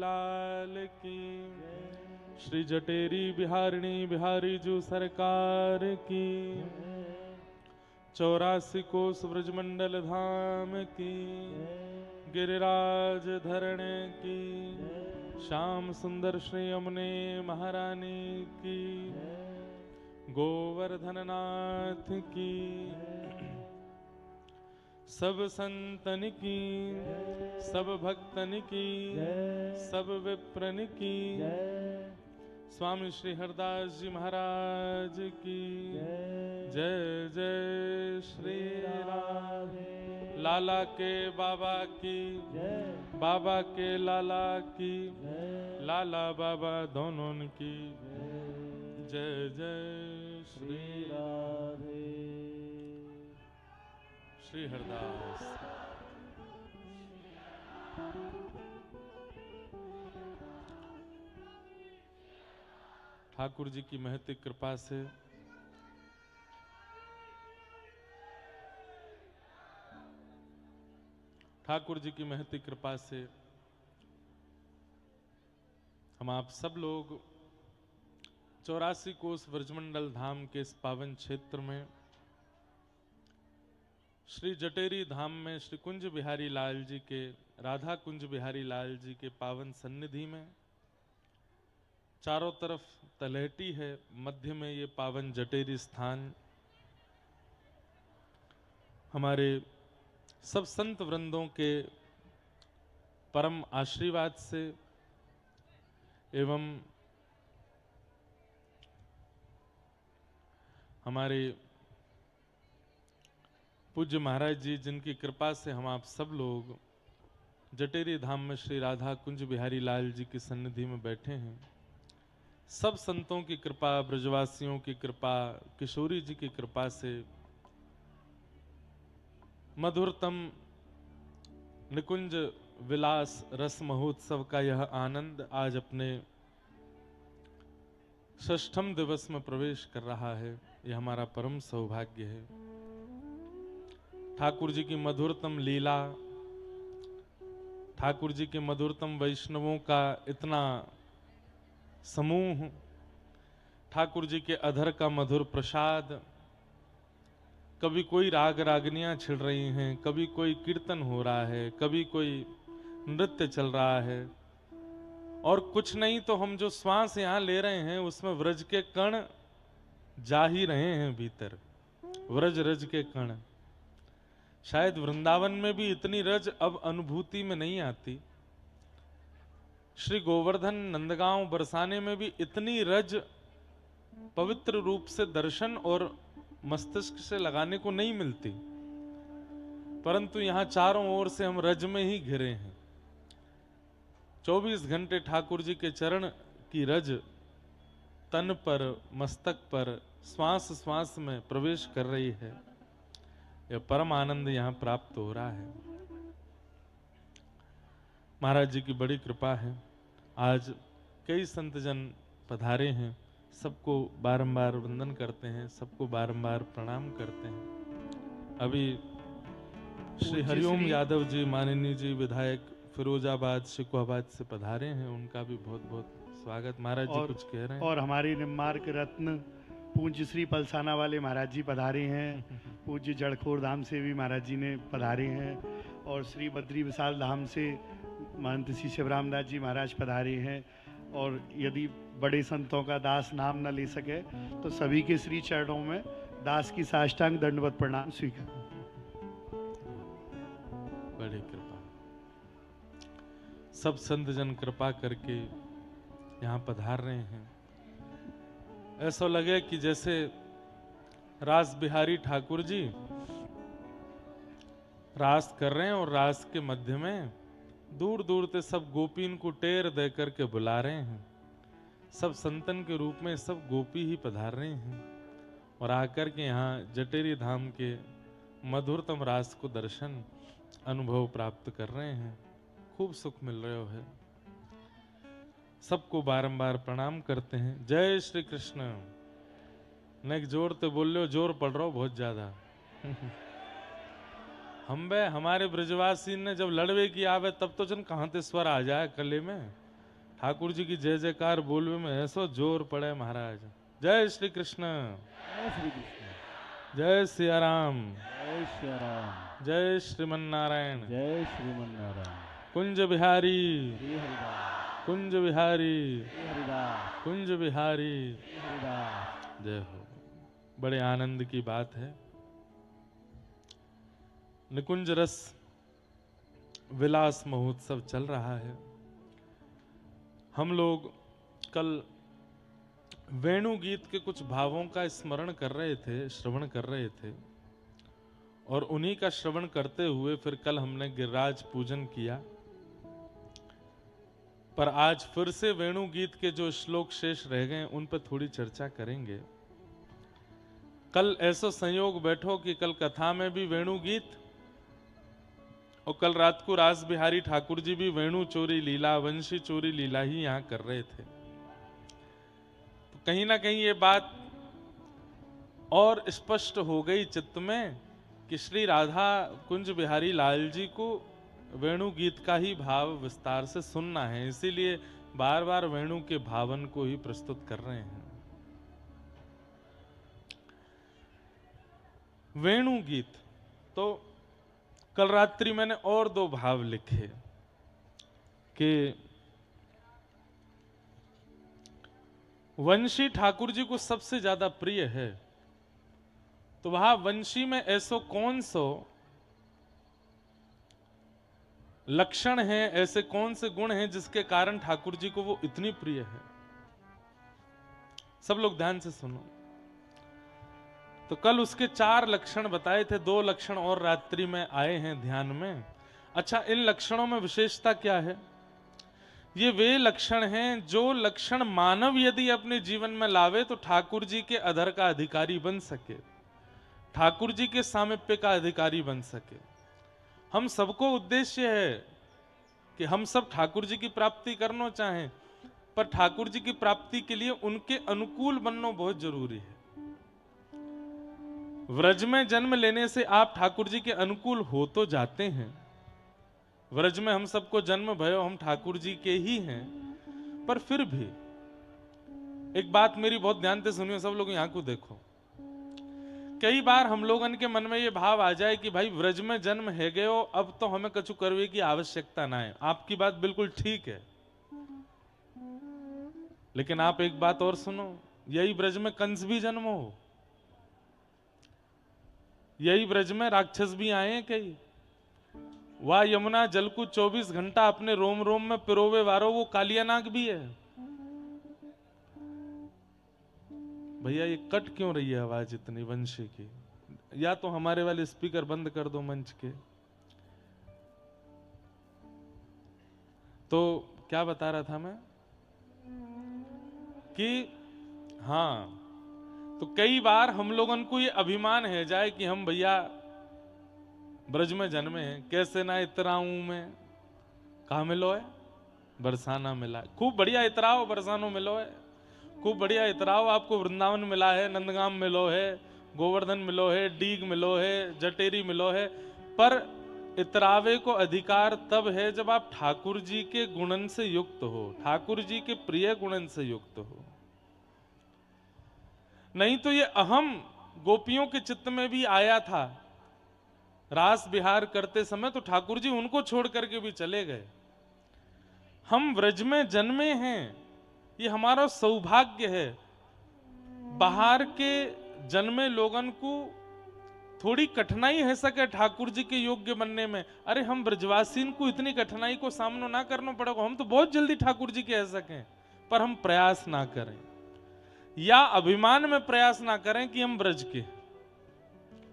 लाल की। श्री जटेरी बिहारिणी बिहारी जू सरकार की। 84 कोस ब्रजमंडल धाम की। गिरिराज धरण की। श्याम सुंदर श्री यमुने महारानी की। गोवर्धन नाथ की। सब संतन की, सब भक्तन की, सब विप्रन की। स्वामी श्री हरदास जी महाराज की जय जय श्री राम। लाला के बाबा की, बाबा के लाला की, लाला बाबा दोनों की जय जय श्री राधे। श्री हरदास। ठाकुर जी की महती कृपा से ठाकुर जी की महती कृपा से हम आप सब लोग 84 कोस ब्रजमंडल धाम के इस पावन क्षेत्र में श्री जटेरी धाम में श्री कुंज बिहारी लाल जी के, राधा कुंज बिहारी लाल जी के पावन सन्निधि में चारों तरफ तलहटी है, मध्य में ये पावन जटेरी स्थान हमारे सब संत वृंदों के परम आशीर्वाद से एवं हमारे पूज्य महाराज जी जिनकी कृपा से हम आप सब लोग जटेरी धाम में श्री राधा कुंज बिहारी लाल जी की सन्निधि में बैठे हैं। सब संतों की कृपा, ब्रजवासियों की कृपा, किशोरी जी की कृपा से मधुरतम निकुंज विलास रस महोत्सव का यह आनंद आज अपने षष्ठम दिवस में प्रवेश कर रहा है। यह हमारा परम सौभाग्य है। ठाकुर जी की मधुरतम लीला, ठाकुर जी के मधुरतम वैष्णवों का इतना समूह, ठाकुर जी के अधर का मधुर प्रसाद, कभी कोई राग रागनियां छिड़ रही हैं, कभी कोई कीर्तन हो रहा है, कभी कोई नृत्य चल रहा है, और कुछ नहीं तो हम जो श्वास यहां ले रहे हैं उसमें व्रज के कण जा ही रहे हैं भीतर। व्रज रज के कण, शायद वृंदावन में भी इतनी रज अब अनुभूति में नहीं आती। श्री गोवर्धन नंदगांव बरसाने में भी इतनी रज पवित्र रूप से दर्शन और मस्तिष्क से लगाने को नहीं मिलती, परंतु यहां चारों ओर से हम रज में ही घिरे हैं। 24 घंटे ठाकुर जी के चरण की रज तन पर, मस्तक पर, श्वास श्वास में प्रवेश कर रही है। यह परम आनंद यहां प्राप्त हो रहा है। महाराज जी की बड़ी कृपा है। आज कई संतजन पधारे हैं, सबको बारंबार वंदन करते हैं, सबको बारंबार प्रणाम करते हैं। अभी श्री हरिओम यादव जी, माननीय जी विधायक फिरोजाबाद शिकोहाबाद से पधारे हैं, उनका भी बहुत बहुत स्वागत। महाराज जी कुछ कह रहे हैं। और हमारे निम्मार्क रत्न पूज्य श्री पलसाना वाले महाराज जी पधारे हैं। पूज्य जड़खोर धाम से भी महाराज जी ने पधारे हैं, और श्री बद्री विशाल धाम से महंत श्री शिवराम दास जी महाराज पधारे हैं। और यदि बड़े संतों का दास नाम न ले सके तो सभी के श्री चरणों में दास की साष्टांग दंडवत प्रणाम स्वीकार। बड़ी कृपा, सब संत जन कृपा करके यहाँ पधार रहे हैं। ऐसा लगे कि जैसे रास बिहारी ठाकुर जी रास कर रहे हैं और रास के मध्य में दूर दूर से सब गोपीन को टेर दे करके बुला रहे हैं। सब संतन के रूप में सब गोपी ही पधार रहे हैं और आकर के यहाँ जटेरी धाम के मधुरतम रास को दर्शन अनुभव प्राप्त कर रहे हैं। खूब सुख मिल रहा है। सबको बारंबार प्रणाम करते हैं। जय श्री कृष्ण। नेक जोर तो बोल लो, जोर पड़ रहा हो बहुत ज्यादा। हम बे हमारे ब्रजवासी ने जब लड़वे की आवे तब तो जन कहां ते स्वर आ जाए कले में। ठाकुर जी की जय जयकार बोलवे में ऐसो जोर पड़े महाराज। जय श्री कृष्ण, जय श्री कृष्ण, जय सिया राम, जय श्री राम, जय श्रीमन नारायण। जय श्रीमन नारायण। कुंज बिहारी, श्री हरिदास, कुंज बिहारी, श्री हरिदास, कुंज बिहारी। श्री हरिदास। जय हो। बड़े आनंद की बात है, निकुंज रस विलास महोत्सव चल रहा है। हम लोग कल वेणु गीत के कुछ भावों का स्मरण कर रहे थे, श्रवण कर रहे थे, और उन्हीं का श्रवण करते हुए फिर कल हमने गिरिराज पूजन किया। पर आज फिर से वेणु गीत के जो श्लोक शेष रह गए उन पर थोड़ी चर्चा करेंगे। कल ऐसा संयोग बैठो कि कल कथा में भी वेणु गीत, और कल रात को रास बिहारी ठाकुर जी भी वेणु चोरी लीला, वंशी चोरी लीला ही यहां कर रहे थे। तो कहीं ना कहीं ये बात और स्पष्ट हो गई चित्त में कि श्री राधा कुंज बिहारी लाल जी को वेणु गीत का ही भाव विस्तार से सुनना है, इसीलिए बार बार वेणु के भावन को ही प्रस्तुत कर रहे हैं। वेणु गीत तो कल रात्रि मैंने और दो भाव लिखे कि वंशी ठाकुर जी को सबसे ज्यादा प्रिय है, तो वहां वंशी में ऐसो कौन सो लक्षण है, ऐसे कौन से गुण हैं जिसके कारण ठाकुर जी को वो इतनी प्रिय है। सब लोग ध्यान से सुनो। तो कल उसके 4 लक्षण बताए थे, 2 लक्षण और रात्रि में आए हैं ध्यान में। अच्छा, इन लक्षणों में विशेषता क्या है? ये वे लक्षण हैं जो लक्षण मानव यदि अपने जीवन में लावे तो ठाकुर जी के अधर का अधिकारी बन सके, ठाकुर जी के सामीप्य का अधिकारी बन सके। हम सबको उद्देश्य है कि हम सब ठाकुर जी की प्राप्ति करना चाहें, पर ठाकुर जी की प्राप्ति के लिए उनके अनुकूल बनना बहुत जरूरी है। व्रज में जन्म लेने से आप ठाकुर जी के अनुकूल हो तो जाते हैं, व्रज में हम सबको जन्म भयो, हम ठाकुर जी के ही हैं, पर फिर भी एक बात मेरी बहुत ध्यान से सुनियो, सब लोग यहां को देखो। कई बार हम लोगन के मन में ये भाव आ जाए कि भाई व्रज में जन्म है गयो, अब तो हमें कछु करवे की आवश्यकता ना है। आपकी बात बिल्कुल ठीक है, लेकिन आप एक बात और सुनो, यही ब्रज में कंस भी जन्म हो, यही ब्रज में राक्षस भी आए हैं कई। वह यमुना जल को 24 घंटा अपने रोम रोम में पिरोवे वारो वो कालियानाग भी है। भैया ये कट क्यों रही है आवाज इतनी वंशी की? या तो हमारे वाले स्पीकर बंद कर दो मंच के। तो क्या बता रहा था मैं कि हाँ, तो कई बार हम लोगन को ये अभिमान है जाए कि हम भैया ब्रज में जन्मे हैं, कैसे ना इतराऊं मैं। कहा मिलो है? बरसाना मिला है। खूब बढ़िया इतराओ, बरसानो मिलो है। खूब बढ़िया इतराओ, आपको वृंदावन मिला है, नंदगाम मिलो है, गोवर्धन मिलो है, डीग मिलो है, जटेरी मिलो है। पर इतरावे को अधिकार तब है जब आप ठाकुर जी के गुणन से युक्त हो, ठाकुर जी के प्रिय गुणन से युक्त हो। नहीं तो ये अहम गोपियों के चित्त में भी आया था। रास विहार करते समय तो ठाकुर जी उनको छोड़ करके भी चले गए। हम व्रज में जन्मे हैं, ये हमारा सौभाग्य है। बाहर के जन्मे लोगन को थोड़ी कठिनाई है सके ठाकुर जी के योग्य बनने में। अरे हम ब्रजवासीन को इतनी कठिनाई को सामना ना करना पड़ेगा, हम तो बहुत जल्दी ठाकुर जी के रह सकें, पर हम प्रयास ना करें या अभिमान में प्रयास ना करें कि हम ब्रज के,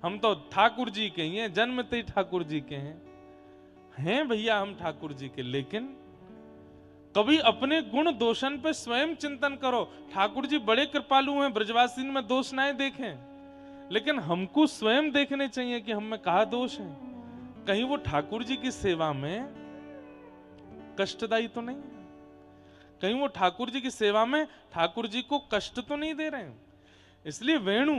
हम तो ठाकुर जी के ही हैं, जन्मते ही ठाकुर जी के हैं भैया हम ठाकुर जी के। लेकिन कभी अपने गुण दोषन पे स्वयं चिंतन करो। ठाकुर जी बड़े कृपालु हैं, ब्रजवासी में दोष ना देखें, लेकिन हमको स्वयं देखने चाहिए कि हम में कहा दोष है। कहीं वो ठाकुर जी की सेवा में कष्टदायी तो नहीं है, कहीं वो ठाकुर जी की सेवा में ठाकुर जी को कष्ट तो नहीं दे रहे हैं। इसलिए वेणु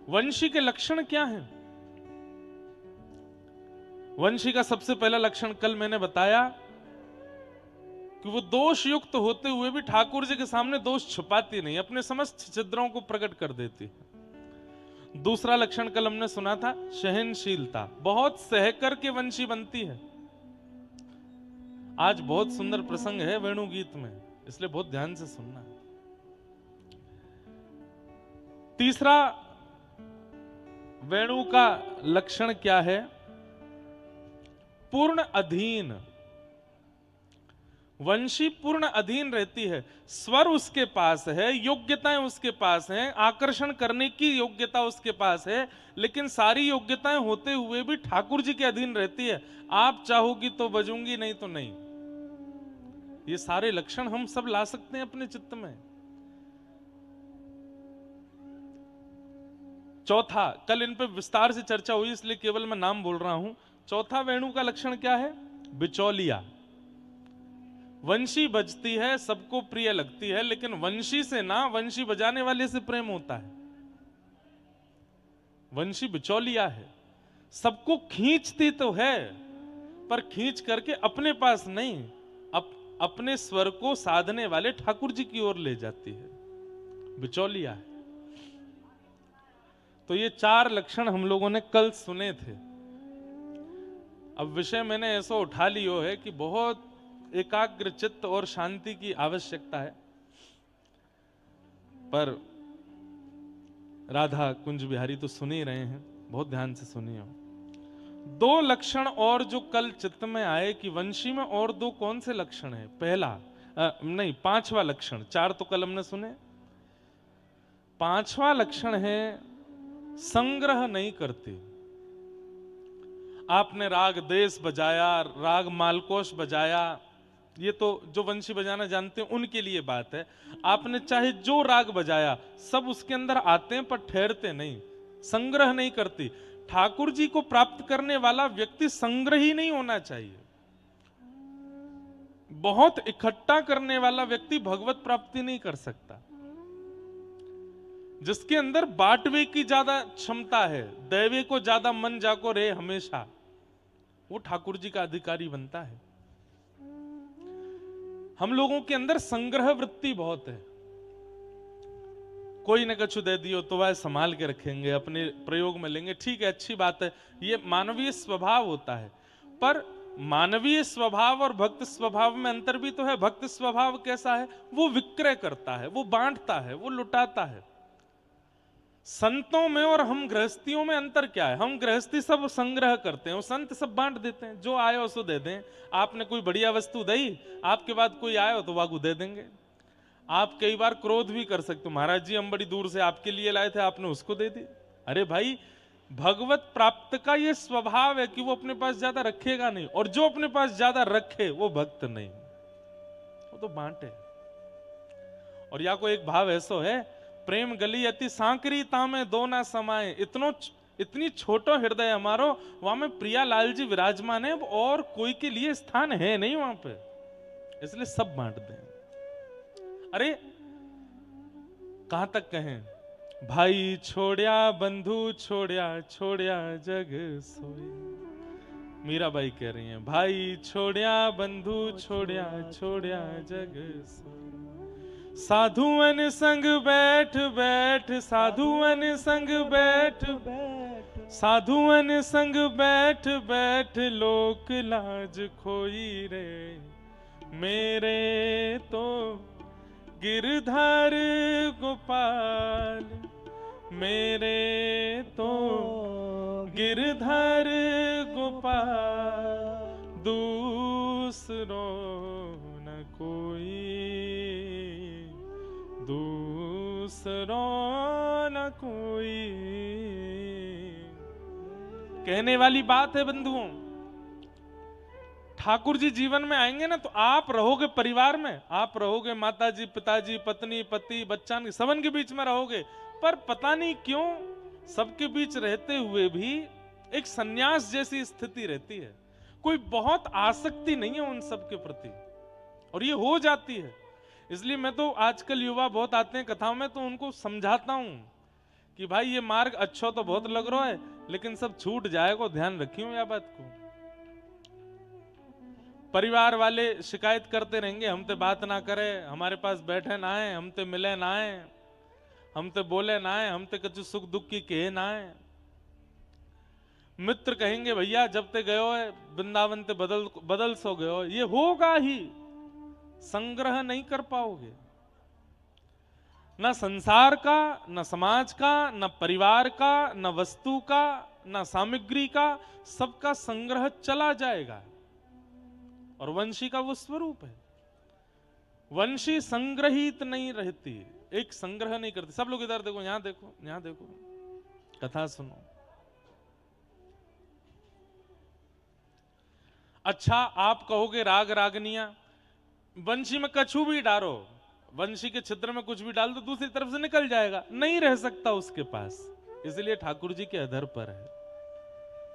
वंशी के लक्षण क्या हैं? वंशी का सबसे पहला लक्षण कल मैंने बताया कि वो दोष युक्त होते हुए भी ठाकुर जी के सामने दोष छुपाती नहीं, अपने समस्त छिद्रों को प्रकट कर देती है। दूसरा लक्षण कल हमने सुना था सहनशीलता, बहुत सहकर के वंशी बनती है। आज बहुत सुंदर प्रसंग है वेणु गीत में, इसलिए बहुत ध्यान से सुनना। तीसरा वेणु का लक्षण क्या है? पूर्ण अधीन। वंशी पूर्ण अधीन रहती है, स्वर उसके पास है, योग्यताएं उसके पास हैं, आकर्षण करने की योग्यता उसके पास है, लेकिन सारी योग्यताएं होते हुए भी ठाकुर जी के अधीन रहती है। आप चाहोगी तो बजूंगी, नहीं तो नहीं। ये सारे लक्षण हम सब ला सकते हैं अपने चित्त में। चौथा, कल इन पे विस्तार से चर्चा हुई इसलिए केवल मैं नाम बोल रहा हूं। चौथा वेणु का लक्षण क्या है? बिचौलिया। वंशी बजती है, सबको प्रिय लगती है, लेकिन वंशी से ना वंशी बजाने वाले से प्रेम होता है। वंशी बिचौलिया है, सबको खींचती तो है पर खींच करके अपने पास नहीं, अपने स्वर को साधने वाले ठाकुर जी की ओर ले जाती है, बिचौलिया है। तो ये चार लक्षण हम लोगों ने कल सुने थे। अब विषय मैंने ऐसा उठा लियो है कि बहुत एकाग्र चित्त और शांति की आवश्यकता है, पर राधा कुंज बिहारी तो सुन ही रहे हैं, बहुत ध्यान से सुनिए। दो लक्षण और जो कल चित्त में आए कि वंशी में और दो कौन से लक्षण है? नहीं, पांचवा लक्षण, चार तो कल हमने सुने। पांचवा लक्षण है संग्रह नहीं करती। आपने राग देश बजाया, राग मालकोश बजाया, ये तो जो वंशी बजाना जानते हैं उनके लिए बात है। आपने चाहे जो राग बजाया, सब उसके अंदर आते हैं पर ठहरते नहीं, संग्रह नहीं करती। ठाकुर जी को प्राप्त करने वाला व्यक्ति संग्रही नहीं होना चाहिए। बहुत इकट्ठा करने वाला व्यक्ति भगवत प्राप्ति नहीं कर सकता। जिसके अंदर बांटवे की ज्यादा क्षमता है, दैवे को ज्यादा मन जाको रहे हमेशा, वो ठाकुर जी का अधिकारी बनता है। हम लोगों के अंदर संग्रह वृत्ति बहुत है। कोई ने कछु दे दियो तो वह संभाल के रखेंगे, अपने प्रयोग में लेंगे, ठीक है, अच्छी बात है, ये मानवीय स्वभाव होता है। पर मानवीय स्वभाव और भक्त स्वभाव में अंतर भी तो है। भक्त स्वभाव कैसा है? वो विक्रय करता है, वो बांटता है, वो लुटाता है। संतों में और हम गृहस्थियों में अंतर क्या है? हम गृहस्थी सब संग्रह करते हैं, वो संत सब बांट देते हैं, जो आए उसको दे दें। आपने कोई बढ़िया वस्तु दी, आपके बाद कोई आए तो वागू दे देंगे। आप कई बार क्रोध भी कर सकते हो, महाराज जी हम बड़ी दूर से आपके लिए लाए थे, आपने उसको दे दी। अरे भाई, भगवत प्राप्त का ये स्वभाव है कि वो अपने पास ज्यादा रखेगा नहीं, और जो अपने पास ज्यादा रखे वो भक्त नहीं, वो तो बांटे। और या कोई एक भाव ऐसो है, प्रेम गली अति सांकरी तामे दो ना समाए। इतनी छोटो हृदय हमारो, वहां में प्रिया लाल जी विराजमान है, और कोई के लिए स्थान है नहीं वहां पे, इसलिए सब बांट दें। अरे कहां तक कहें? भाई छोड़िया बंधु छोड़िया, छोड़िया जग सोई। मीराबाई कह रही हैं, भाई छोड़िया बंधु छोड़िया, छोड़िया जग सोई। साधुअन संग बैठ बैठ, साधुअन संग बैठ बैठ, साधुअन संग बैठ बैठ, लोक लाज खोई रे। मेरे तो गिरधर गोपाल, मेरे तो गिरधर गोपाल, दूसरो न कोई, दूसरो न कोई। कहने वाली बात है बंधुओं, ठाकुर जी जीवन में आएंगे ना तो आप रहोगे परिवार में, आप रहोगे माताजी पिताजी पत्नी पति बच्चा सबन के बीच में रहोगे, पर पता नहीं क्यों सबके बीच रहते हुए भी एक सन्यास जैसी स्थिति रहती है। कोई बहुत आसक्ति नहीं है उन सब के प्रति, और ये हो जाती है। इसलिए मैं तो आजकल युवा बहुत आते हैं कथाओं में, तो उनको समझाता हूं कि भाई ये मार्ग अच्छा तो बहुत लग रहा है, लेकिन सब छूट जाएगा, ध्यान रखियो या बात को। परिवार वाले शिकायत करते रहेंगे, हमते बात ना करे, हमारे पास बैठे ना आए, हमते मिले ना आए, हमते बोले ना आए, हमते कुछ सुख दुख की कहे ना आए। मित्र कहेंगे भैया जब ते गयो है वृंदावन ते बदल बदल सो गयो, ये होगा ही, संग्रह नहीं कर पाओगे। न संसार का, न समाज का, न परिवार का, न वस्तु का, न सामग्री का, सबका संग्रह चला जाएगा। और वंशी का वो स्वरूप है, वंशी संग्रहित नहीं रहती, एक संग्रह नहीं करती। सब लोग इधर देखो, यहां देखो, यहां देखो, कथा सुनो। अच्छा आप कहोगे राग रागनिया, वंशी में कछु भी डालो, वंशी के छिद्र में कुछ भी डाल दो, दूसरी तरफ से निकल जाएगा, नहीं रह सकता उसके पास। इसलिए ठाकुर जी के अधर पर है,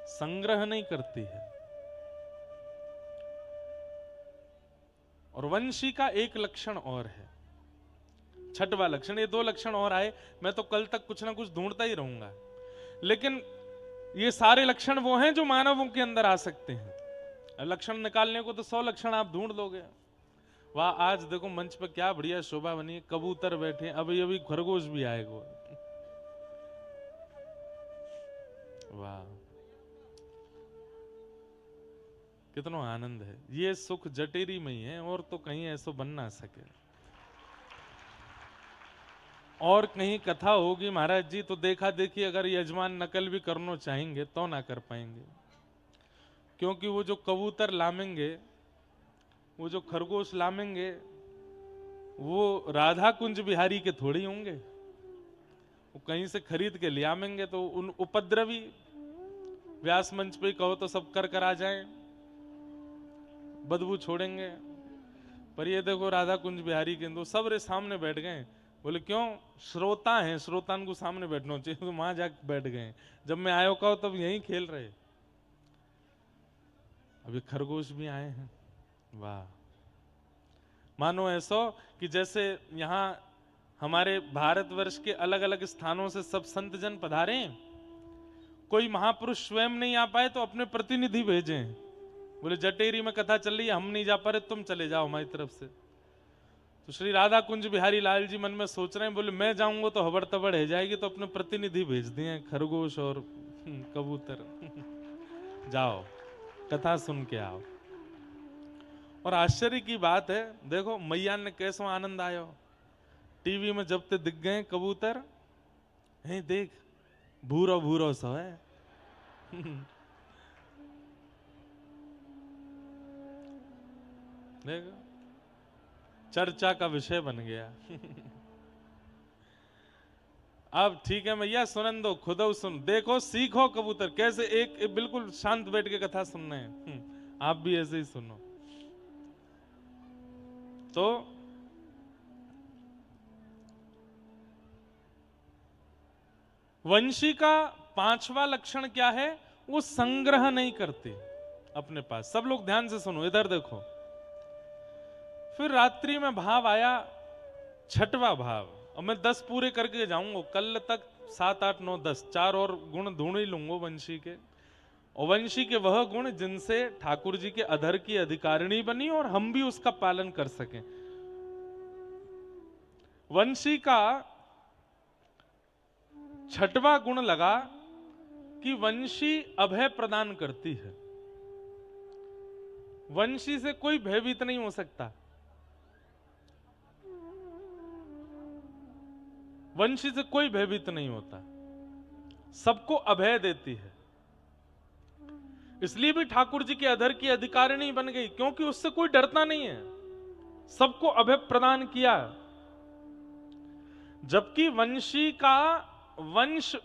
संग्रह नहीं करती है। और वंशी का एक लक्षण और है, छठवां लक्षण, ये 2 लक्षण और आए, मैं तो कल तक कुछ ना कुछ ढूंढता ही रहूंगा, लेकिन ये सारे लक्षण वो हैं जो मानवों के अंदर आ सकते हैं। लक्षण निकालने को तो 100 लक्षण आप ढूंढ लोगे। वाह, आज देखो मंच पर क्या बढ़िया शोभा बनी है, कबूतर बैठे, अभी अभी खरगोश भी आएगा। वाह, कितना आनंद है। ये सुख जटेरी में ही है, और तो कहीं ऐसा बन ना सके। और कहीं कथा होगी महाराज जी तो देखा देखी अगर यजमान नकल भी करना चाहेंगे तो ना कर पाएंगे, क्योंकि वो जो कबूतर लामेंगे, वो जो खरगोश लामेंगे, वो राधा कुंज बिहारी के थोड़ी होंगे, वो कहीं से खरीद के ले आमेंगे। तो उन उपद्रवी व्यास मंच पे कहो तो सब कर कर आ जाएं, बदबू छोड़ेंगे। पर ये देखो राधा कुंज बिहारी के दो सब रे सामने बैठ गए। बोले क्यों? श्रोता हैं, श्रोतान को सामने बैठना चाहिए, तो वहां जाके बैठ गए। जब मैं आयो कहो तब यहीं खेल रहे। अभी खरगोश भी आए हैं। वाह, मानो ऐसा कि जैसे यहाँ हमारे भारतवर्ष के अलग अलग स्थानों से सब संत जन पधारे, कोई महापुरुष स्वयं नहीं आ पाए तो अपने प्रतिनिधि भेजें। बोले जटेरी में कथा चल रही है, हम नहीं जा पा रहे, तुम चले जाओ हमारी तरफ से। तो श्री राधा कुंज बिहारी लाल जी मन में सोच रहे हैं, बोले मैं जाऊंगा तो हबड़ तबड़ है जाएगी, तो अपने प्रतिनिधि भेज दिए खरगोश और कबूतर। जाओ कथा सुन के आओ। और आश्चर्य की बात है, देखो मैया ने कैसा आनंद आयो। टीवी में जब ते दिख गए कबूतर, है देख भूरो भूरो सा है। देखो चर्चा का विषय बन गया। अब ठीक है मैया सुनन दो, खुद सुन, देखो सीखो कबूतर कैसे एक बिल्कुल शांत बैठ के कथा सुनना है। आप भी ऐसे ही सुनो। तो वंशी का 5वां लक्षण क्या है? वो संग्रह नहीं करते अपने पास। सब लोग ध्यान से सुनो, इधर देखो। फिर रात्रि में भाव आया 6वां भाव, और मैं 10 पूरे करके जाऊंगा कल तक। 7, 8, 9, 10 4 और गुण ढूंढ ही लूंगा वंशी के। और वंशी के वह गुण जिनसे ठाकुर जी के अधर की अधिकारिणी बनी और हम भी उसका पालन कर सकें। वंशी का 6वां गुण लगा कि वंशी अभय प्रदान करती है। वंशी से कोई भयभीत नहीं हो सकता। वंशी से कोई भयभीत नहीं होता, सबको अभय देती है। इसलिए भी ठाकुर जी के अधर की अधिकारिणी बन गई, क्योंकि उससे कोई डरता नहीं है, सबको अभय प्रदान किया। जबकि वंशी का वंश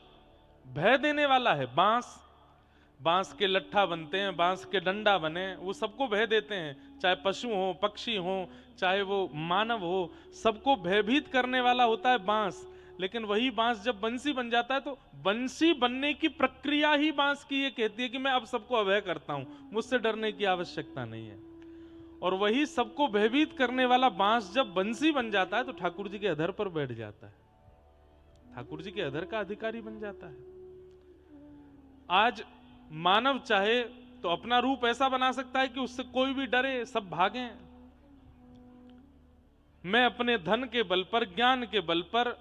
भय देने वाला है। बांस के लट्ठा बनते हैं, बांस के डंडा बने, वो सबको भय देते हैं, चाहे पशु हो, पक्षी हो, चाहे वो मानव हो, सबको भयभीत करने वाला होता है बांस। लेकिन वही बांस जब बंसी बन जाता है, तो बंसी बनने की प्रक्रिया ही बांस की ये कहती है कि मैं अब सबको अभय करता हूं, मुझसे डरने की आवश्यकता नहीं है। और वही सबको भयभीत करने वाला बांस जब बंसी बन जाता है, तो ठाकुर जी के अधर पर बैठ जाता है, ठाकुर जी के अधर का अधिकारी बन जाता है। आज मानव चाहे तो अपना रूप ऐसा बना सकता है कि उससे कोई भी डरे, सब भागें। मैं अपने धन के बल पर, ज्ञान के बल पर,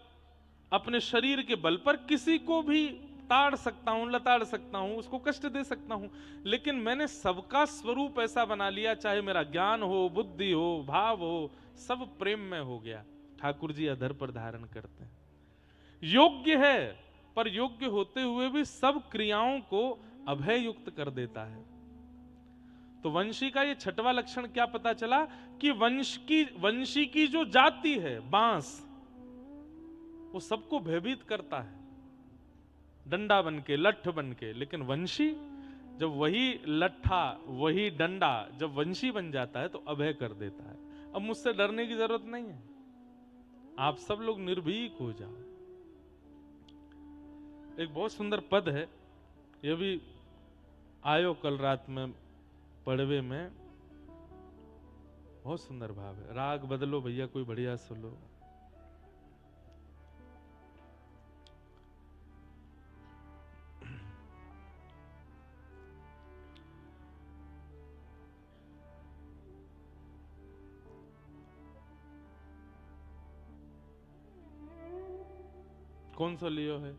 अपने शरीर के बल पर किसी को भी ताड़ सकता हूं, लताड़ सकता हूं, उसको कष्ट दे सकता हूं, लेकिन मैंने सबका स्वरूप ऐसा बना लिया, चाहे मेरा ज्ञान हो, बुद्धि हो, भाव हो, सब प्रेम में हो गया। ठाकुर जी अधर पर धारण करते हैं। योग्य है, पर योग्य होते हुए भी सब क्रियाओं को अभय युक्त कर देता है। तो वंशी का ये छठवां लक्षण क्या पता चला कि वंशी की जो जाति है, बांस, वो सबको भयभीत करता है, डंडा बनके, लठ बनके। लेकिन वंशी, जब वही लट्ठा, वही डंडा जब वंशी बन जाता है तो अभय कर देता है। अब मुझसे डरने की जरूरत नहीं है, आप सब लोग निर्भीक हो जाओ। एक बहुत सुंदर पद है, यह भी आयो कल रात में पड़वे में, बहुत सुंदर भाव है। राग बदलो भैया, कोई बढ़िया सुनो। कौन सा लियो है?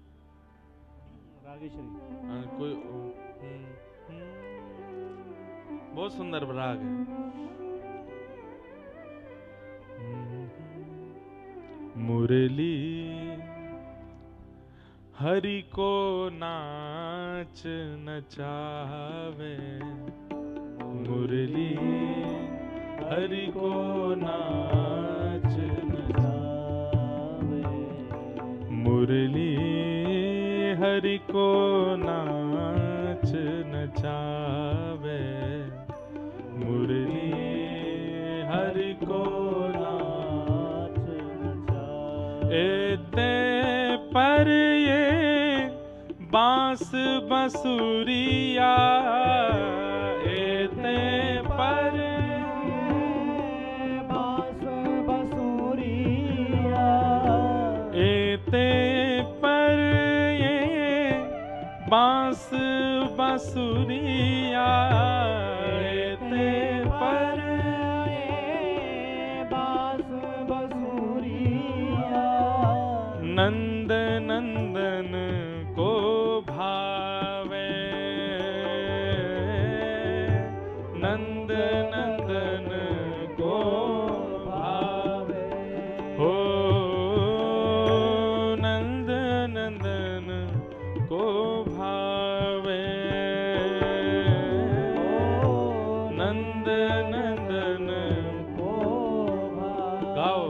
रागेश्वरी। कोई बहुत सुंदर राग है। मुरली हरि को नाच नचावे, मुरली हरि को नाच नचावे, मुरली हरि को नाच नचावे, मुरली हरि को नाच नचावे। एते पर ये बांस बंसुरिया, एते पर बांस बंसुरिया, एते पर बांस बंसुरिया, एते पर बांस बंसुरिया, नंद नंदन को भावे, नंद नंदन को भावे, हो नंद नंदन को भावे, नंद नंदन को भावे। गाओ।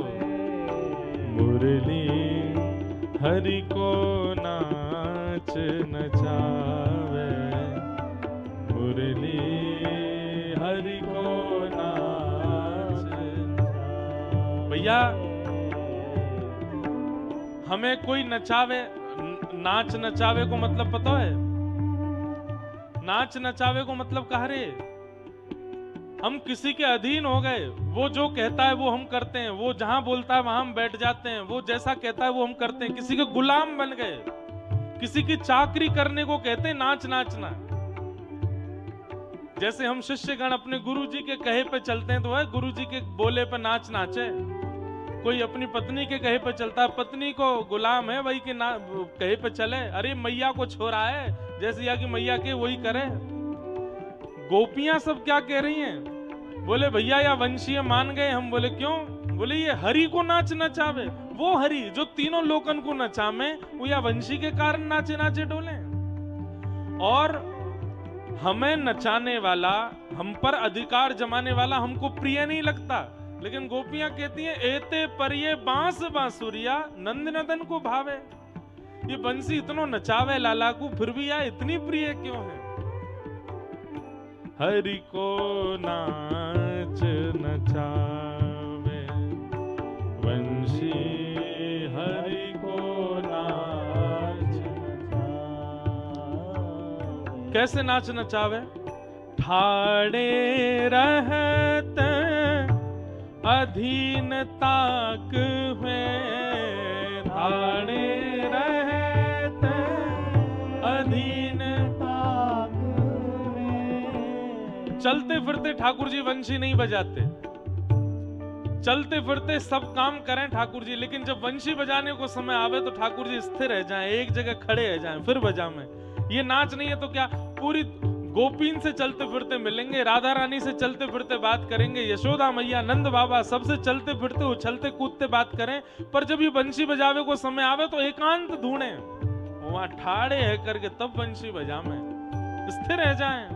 मुरली हरि को नाच नचावे, मुरली हरि को नाच नचावे। भैया हमें कोई नचावे, नाच नचावे को मतलब पता है? नाच नचावे को मतलब कहा रे, हम किसी के अधीन हो गए, वो जो कहता है वो हम करते हैं, वो जहां बोलता है वहां हम बैठ जाते हैं, वो जैसा कहता है वो हम करते हैं, किसी के गुलाम बन गए, किसी की चाकरी करने को कहते हैं नाच नाचना। जैसे हम शिष्यगण अपने गुरुजी के कहे पे चलते हैं तो है गुरुजी के बोले पे नाच नाचे, कोई अपनी पत्नी के कहे पे चलता है, पत्नी को गुलाम है वही के कहे पे चले। अरे मैया को छोड़ा है, जैसे या कि मैया के वही करे। गोपियां सब क्या कह रही हैं? बोले भैया या वंशीय मान गए हम। बोले क्यों? बोले ये हरि को नाच नचावे, वो हरि जो तीनों लोकन को नचावे, वो या वंशी के कारण नाचे नाचे डोले। और हमें नचाने वाला, हम पर अधिकार जमाने वाला हमको प्रिय नहीं लगता, लेकिन गोपियां कहती हैं एते पर ये बांस बांसुरिया नंद नदन को भावे। ये बंसी इतनो नचावे लाला को, फिर भी यार इतनी प्रिय क्यों है? हरि को नाच नचावे, वंशी हरि को नाच नचावे। कैसे नाच नचावे? ठाड़े रहत अधीन ताक में, ठाड़े रहत अधीन ताक में, चलते फिरते ठाकुर जी वंशी नहीं बजाते, चलते फिरते सब काम करें ठाकुर जी, लेकिन जब वंशी बजाने को समय आवे तो ठाकुर जी स्थिर रह जाएं, एक जगह खड़े रह जाएं, फिर बजावें। ये नाच नहीं है तो क्या, पूरी गोपीन से चलते फिरते मिलेंगे, राधा रानी से चलते फिरते बात करेंगे, यशोदा मैया, नंद बाबा, सबसे चलते फिरते उछलते कूदते बात करें, पर जब ये वंशी बजावे को समय आवे तो एकांत ढूंढे, वहां ठाड़े है करके तब वंशी बजावे, स्थिर रह जाएं।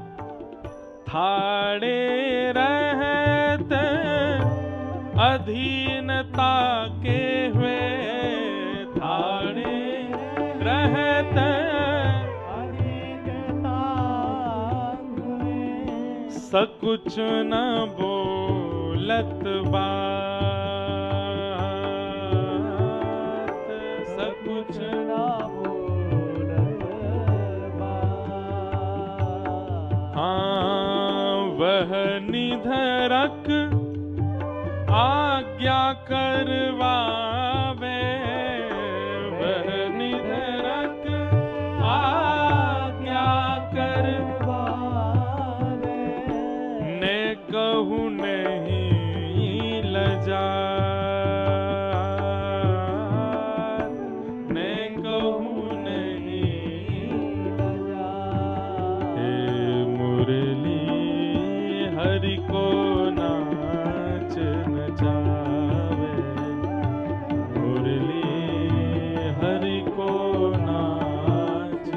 ठाड़े रहते अधीनता के हुए, ठाड़े रहते सकुच न बोलत बात, सकुच न बोलत बात। हाँ वह निधरक आज्ञा करवावे, वह निधरक आज्ञा करवावे, ने कहूँ नहीं लजात, ने कहूँ नहीं लजात। हे मुरली हरि को नाच नचावे, मुरली हरि को नाच,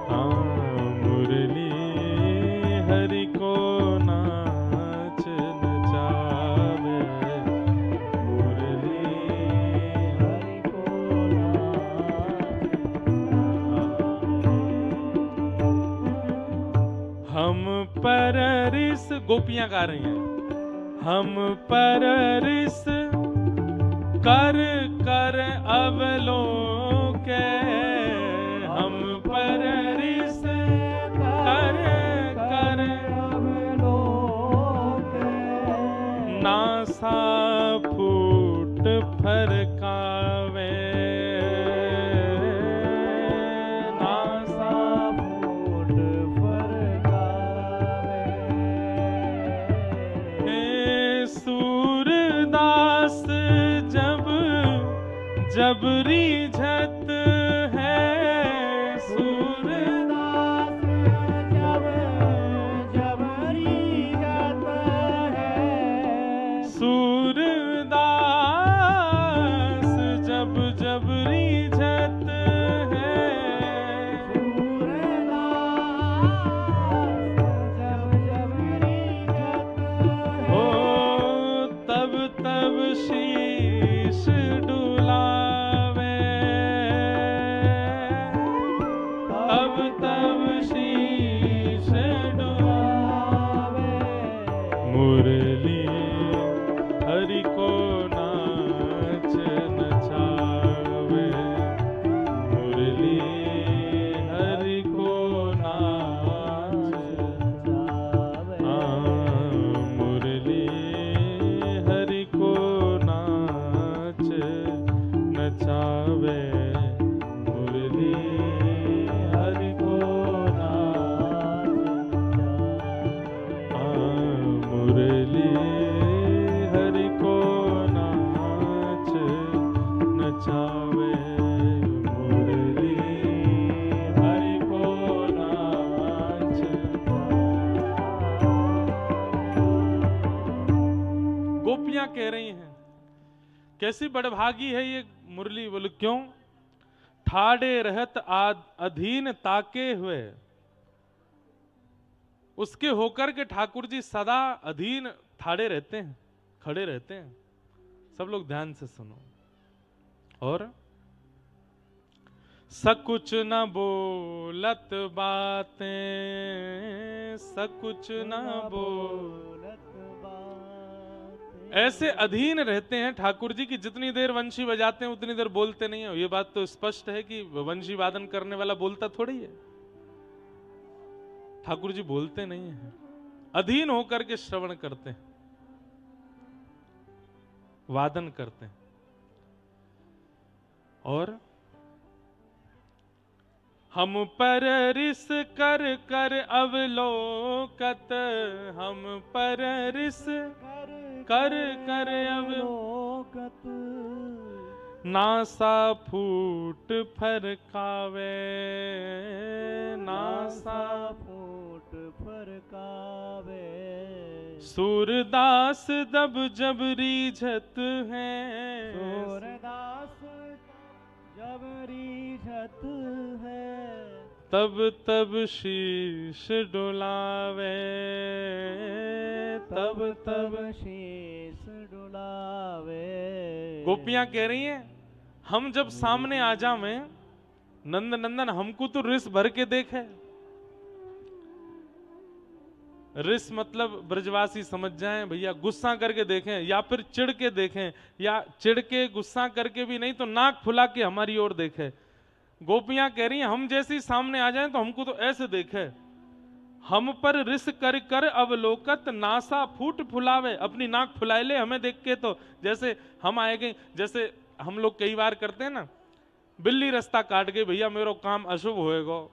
हाँ मुरली हरि को नाच नचावे, मुरली हरि को नाच। हम पर रिस, गोपियां गा रही हैं, हम पर रिस कर कर अवलोके, हम पर रिस कर कर अवलोके, नासा फूट फरकावे, नासा फूट फरकावे। हे सूरदास जब जब रीझत है, सूरदास जब जब रीझत है, सूरदास जब जब रीझत है, सूरदास जब जब रीझत है, हो तब तब शीश डुलावे, तब तब शीश डुलावे, मुरली हरि को नाच नचावे, मुरली हरि को नाच नचावे, हाँ मुरली हरि को नाच नचावे, मुरली हरि को नाच नचावे, हाँ मुरली हरि को नाच नचावे, मुरली हरि को नाच। गोपियां कह रही हैं कैसी बड़भागी है ये मुरली, बोले क्यों, ठाड़े रहत अधीन ताके हुए, उसके होकर के ठाकुर जी सदा अधीन ठाड़े रहते हैं, खड़े रहते हैं। सब लोग ध्यान से सुनो। और सकुच न बोलत बातें, सकुच न बोलत बातें, ऐसे अधीन रहते हैं ठाकुर जी की जितनी देर वंशी बजाते हैं उतनी देर बोलते नहीं है। ये बात तो स्पष्ट है कि वंशी वादन करने वाला बोलता थोड़ी है, ठाकुर जी बोलते नहीं है, अधीन होकर के श्रवण करते हैं, वादन करते हैं। और हम पर रिस कर कर अवलोकत, हम पर रिस कर कर अवलोकत, नासा फूट फरकावे, नासा फूट फरकावे। सूरदास दब जब रीझत है, सूरदास जब रीझत है, तब तब शीश डुलावे, तब तब शीश डुलावे। गोपियां कह रही हैं हम जब सामने आ जावे, नंद नंदन हमको तो रिस भर के देखे। रिस मतलब ब्रजवासी समझ जाएं भैया, गुस्सा करके देखें या फिर चिढ़ के देखें, या चिढ़ के गुस्सा करके भी नहीं तो नाक फुला के हमारी ओर देखे। गोपियां कह रही हैं हम जैसे ही सामने आ जाएं तो हमको तो ऐसे देखे। हम पर रिस कर कर अवलोकत, नासा फूट फुलावे, अपनी नाक फुलाए ले हमें देख के। तो जैसे हम आएंगे, जैसे हम लोग कई बार करते हैं ना, बिल्ली रास्ता काट गई भैया मेरो काम अशुभ होएगा,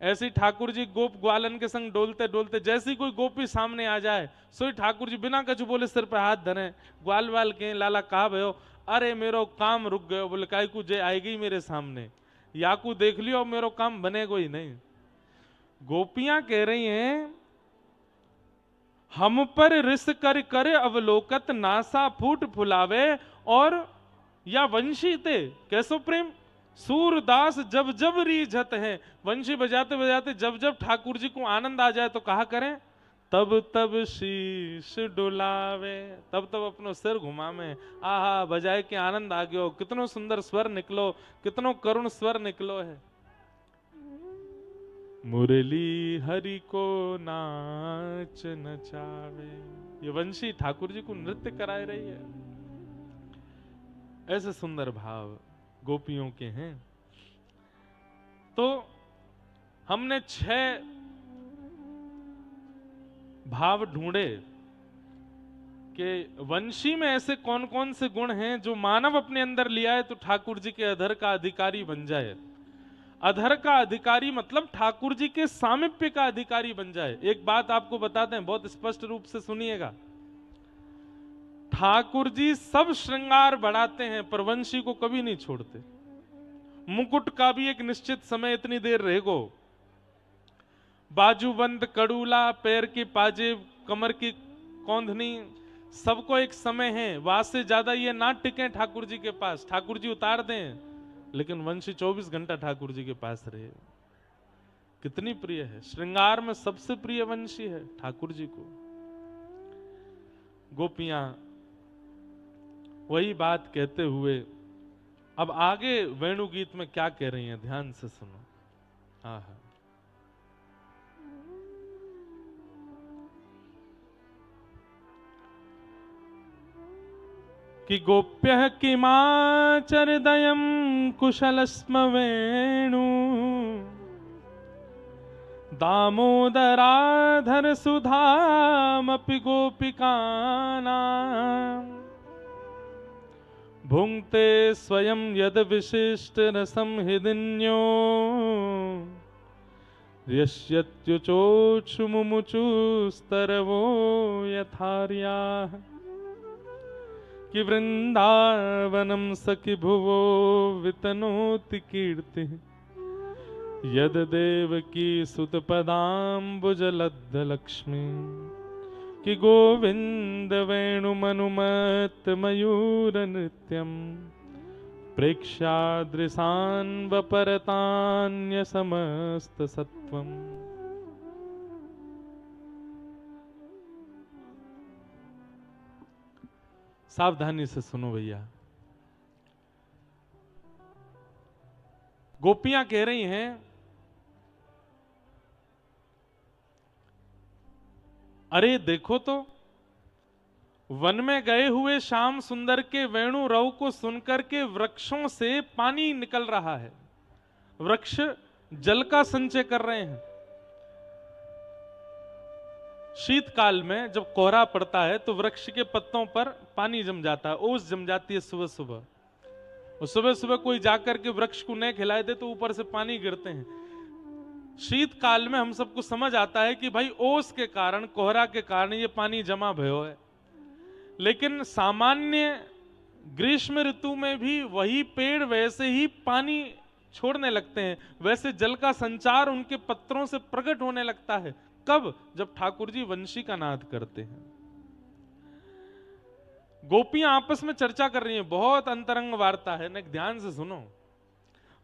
ऐसे ही ठाकुर जी गोप ग्वालन के संग डोलते डोलते जैसी कोई गोपी सामने आ जाए, सोई ठाकुर जी बिना कछु बोले सिर पे हाथ धरे, ग्वाल वाल के लाला कहा भयो, अरे मेरो काम रुक गयो, बोले काय को जे आएगी मेरे सामने, याकू देख लियो मेरो काम बनेगा ही नहीं। गोपियां कह रही हैं हम पर रिस कर कर अवलोकत, नासा फूट फुलावे, और या वंशी ते कैसो प्रेम, सूरदास जब जब रीझत है, वंशी बजाते बजाते जब जब ठाकुर जी को आनंद आ जाए तो कहा करें, तब तब शीश डुलावे, तब तब अपनो सिर घुमावे, आहा बजाए के आनंद आ गयो, कितनो सुंदर स्वर निकलो, कितनो करुण स्वर निकलो है। मुरली हरि को नाच नचावे, ये वंशी ठाकुर जी को नृत्य कराए रही है। ऐसे सुंदर भाव गोपियों के हैं। तो हमने 6 भाव ढूंढे कि वंशी में ऐसे कौन कौन से गुण हैं जो मानव अपने अंदर लिया है तो ठाकुर जी के अधर का अधिकारी बन जाए। अधर का अधिकारी मतलब ठाकुर जी के सामिप्य का अधिकारी बन जाए। एक बात आपको बताते हैं, बहुत स्पष्ट रूप से सुनिएगा। ठाकुर जी सब श्रृंगार बढ़ाते हैं पर वंशी को कभी नहीं छोड़ते। मुकुट का भी एक निश्चित समय इतनी देर रहेगो, बाजूबंद, कड़ूला, पैर की पाजेब, कमर की कौंधनी, सबको एक समय है। वहां से ज्यादा ये ना टिके ठाकुर जी के पास, ठाकुर जी उतार दें, लेकिन वंशी 24 घंटा ठाकुर जी के पास रहे। कितनी प्रिय है, श्रृंगार में सबसे प्रिय वंशी है ठाकुर जी को। गोपियां वही बात कहते हुए अब आगे वेणु गीत में क्या कह रही हैं, ध्यान से सुनो। आहा, कि गोप्य किमाचरदयं कुशलस्म वेणु, दामोदराधर सुधामपि गोपिकानां, भुंक्ते स्वयं यद विशिष्ट रसं हृदिन्यो, यस्यत्युचोचु मुमुचुस्तरवो यथार्याः, कि वृंदावनं सखि भुवो वितनोति कीर्तिः, यद देवकी सुतपदाम्बुजलब्ध लक्ष्मी, कि गोविंद वेणुमनुमत मयूर नृत्यं, प्रेक्ष्यादृशान् वपरतान्य समस्त सत्वम्। सावधानी से सुनो भैया। गोपियां कह रही हैं अरे देखो तो, वन में गए हुए श्याम सुंदर के वेणु रव को सुनकर के वृक्षों से पानी निकल रहा है, वृक्ष जल का संचय कर रहे हैं। शीतकाल में जब कोहरा पड़ता है तो वृक्ष के पत्तों पर पानी जम जाता है, ओस जम जाती है सुबह सुबह। और सुबह सुबह कोई जाकर के वृक्ष को नहीं खिलाए दे तो ऊपर से पानी गिरते हैं। शीतकाल में हम सबको समझ आता है कि भाई ओस के कारण, कोहरा के कारण ये पानी जमा भयो है, लेकिन सामान्य ग्रीष्म ऋतु में भी वही पेड़ वैसे ही पानी छोड़ने लगते हैं, वैसे जल का संचार उनके पत्रों से प्रकट होने लगता है। कब? जब ठाकुर जी वंशी का नाद करते हैं। गोपियां आपस में चर्चा कर रही हैं, बहुत अंतरंग वार्ता है ना, ध्यान से सुनो।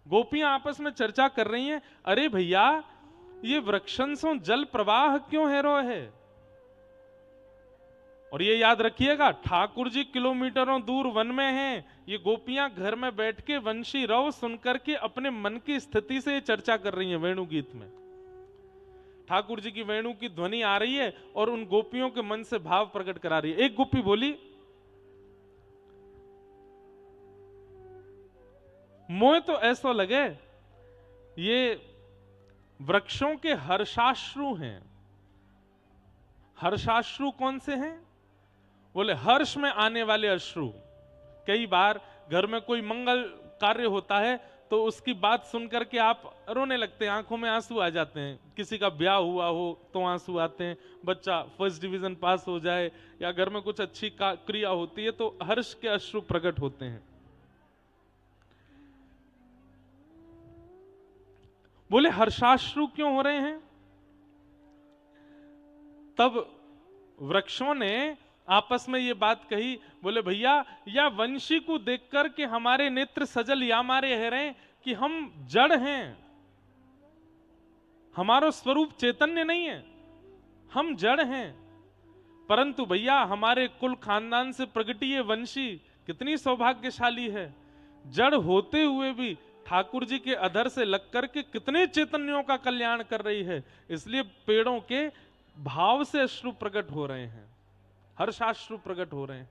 गोपियां आपस में चर्चा कर रही हैं, अरे भैया ये वृक्षन से जल प्रवाह क्यों हेरो है? और ये याद रखिएगा, ठाकुर जी किलोमीटरों दूर वन में हैं, ये गोपियां घर में बैठ के वंशी रव सुनकर के अपने मन की स्थिति से चर्चा कर रही हैं। वेणु गीत में ठाकुर जी की वेणु की ध्वनि आ रही है और उन गोपियों के मन से भाव प्रकट करा रही है। एक गोपी बोली, मोए तो ऐसा लगे ये वृक्षों के हर्षाश्रु हैं। हर्षाश्रु कौन से हैं? बोले हर्ष में आने वाले अश्रु। कई बार घर में कोई मंगल कार्य होता है तो उसकी बात सुनकर के आप रोने लगते हैं, आंखों में आंसू आ जाते हैं। किसी का ब्याह हुआ हो तो आंसू आते हैं, बच्चा फर्स्ट डिवीजन पास हो जाए या घर में कुछ अच्छी क्रिया होती है तो हर्ष के अश्रु प्रकट होते हैं। बोले हर्षाश्रु क्यों हो रहे हैं? तब वृक्षों ने आपस में ये बात कही, बोले भैया या वंशी को देखकर के हमारे नेत्र सजल या मारे है रहे कि हम जड़ हैं, हमारा स्वरूप चैतन्य नहीं है, हम जड़ हैं। परंतु भैया हमारे कुल खानदान से प्रगटी ये वंशी कितनी सौभाग्यशाली है, जड़ होते हुए भी ठाकुर जी के अधर से लग करके कितने चैतन्यों का कल्याण कर रही है। इसलिए पेड़ों के भाव से अश्रु प्रकट हो रहे हैं, हर्षाश्रु प्रकट हो रहे हैं,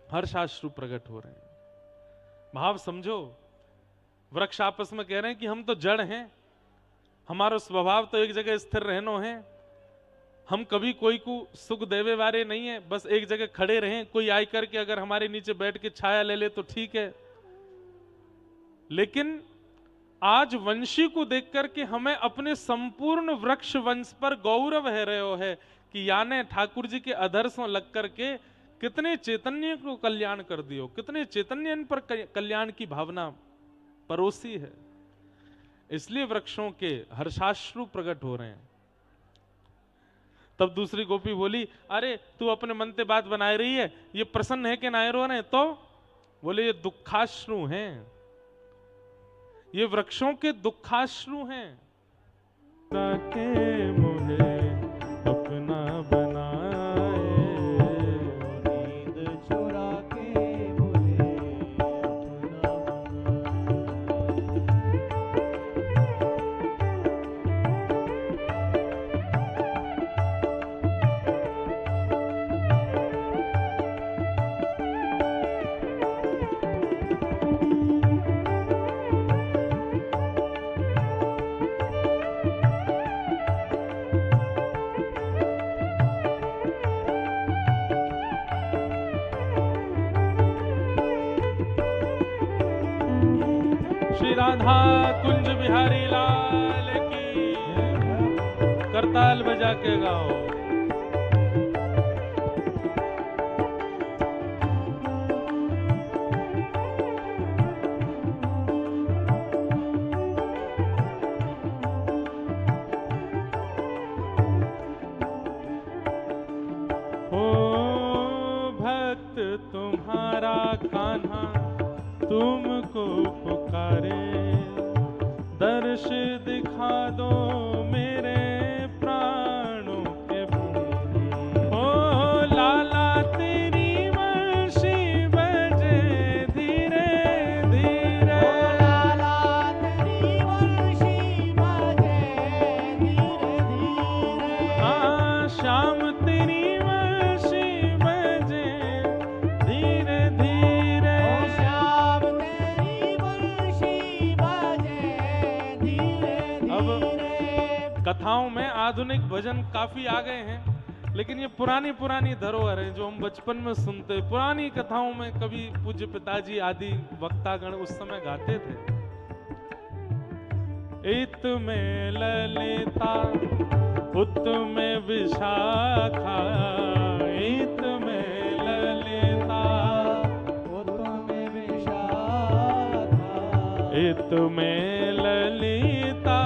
हर्षाश्रु प्रकट हो रहे हैं। भाव समझो, वृक्ष आपस में कह रहे हैं कि हम तो जड़ हैं, हमारा स्वभाव तो एक जगह स्थिर रहनो है, हम कभी कोई को सुख देवे वाले नहीं है, बस एक जगह खड़े रहें, कोई आई करके अगर हमारे नीचे बैठ के छाया ले ले तो ठीक है। लेकिन आज वंशी को देख करके हमें अपने संपूर्ण वृक्ष वंश पर गौरव है रहे हो है कि याने ठाकुर जी के अधर से लग करके कितने चैतन्य को कल्याण कर दियो, कितने चैतन्य पर कल्याण की भावना परोसी है। इसलिए वृक्षों के हर्षाश्रु प्रकट हो रहे हैं। तब दूसरी गोपी बोली, अरे तू अपने मन से बात बनाए रही है, ये प्रसन्न है कि ना रो रहे? तो बोले ये दुखाश्रु हैं, ये वृक्षों के दुखाश्रु हैं। ताके मुझे अपना बनाए, नींद चुरा के मुझे अपना श्री राधा कुंज बिहारी लाल की, करताल बजा के गाओ। हो भक्त तुम्हारा कान्हा तुमको पुकारे, दर्श दिखा दो मेरे प्राणों के प्रिय। ओ लाला तेरी वंशी बजे धीरे धीरे, ओ लाला तेरी वंशी बजे धीरे धीरे, हाँ श्याम तेरी वंशी बजे धीरे धीरे, ओ श्याम तेरी वंशी बजे धीरे अब धीरे। कथाओं में आधुनिक भजन काफी आ गए हैं, लेकिन ये पुरानी पुरानी धरोहर है जो हम बचपन में सुनते, पुरानी कथाओं में कभी पूज्य पिताजी आदि वक्तागण उस समय गाते थे। इत में ललिता उत में विशाखा, इत में ललिता उत में विशाखा, इत में ललिता